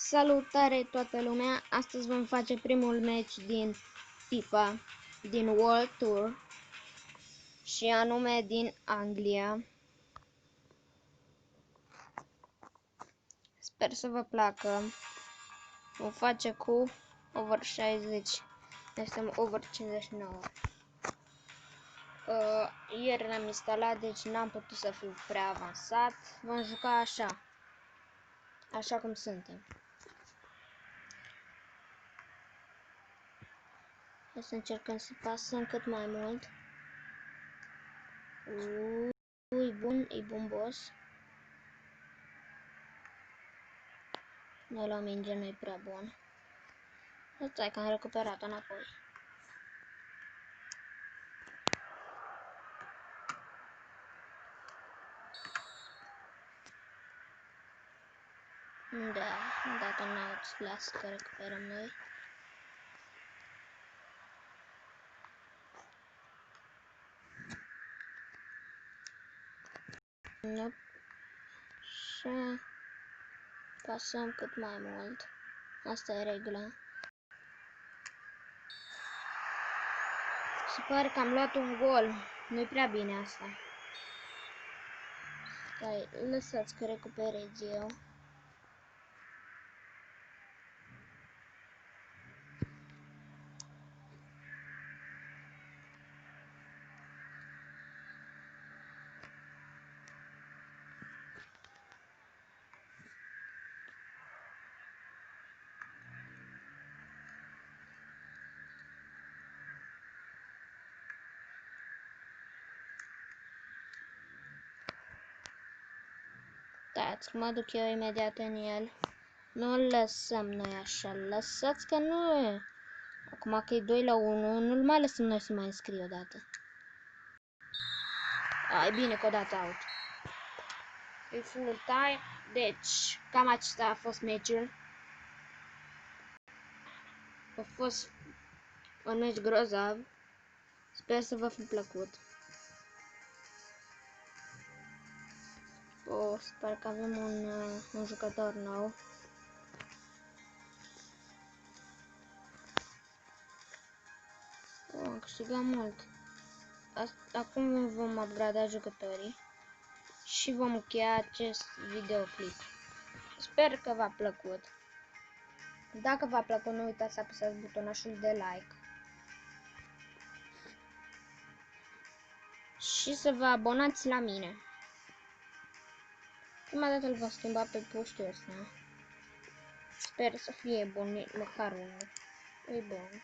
Salutare toată lumea! Astăzi vom face primul match din FIFA, din World Tour și anume din Anglia. Sper să vă placă. Vom face cu over 60. Noi suntem over 59. Ieri l-am instalat, deci n-am putut să fiu prea avansat. Vom juca așa cum suntem. Hai să încercăm să pasăm cât mai mult. E bun boss. Noi la minge nu e prea bun. Stai că am recuperat-o înapoi. Da, am dat un out, lasă că recuperăm noi. Nope. Și pasăm cât mai mult. Asta e regula. Se pare că am luat un gol. Nu-i prea bine asta. Stai, lăsați că recuperez eu. Stați că mă duc eu imediat în el. Nu-l lăsăm noi așa, lăsați că nu e. Acum că e 2-1, nu-l mai lăsăm noi să mai înscrie odată. E bine că o dat out. E full time, deci cam acesta a fost meciul. A fost un meci grozav. Sper să vă fi plăcut. Sper că avem un jucător nou. Am câștigat mult. Acum vom upgrada jucătorii și vom încheia acest videoclip. Sper că v-a plăcut. Dacă v-a plăcut, nu uitați să apăsați butonașul de like și să vă abonați la mine. Prima dată îl vom schimba pe postul ăsta. Sper să fie bun, măcar unul. E bun.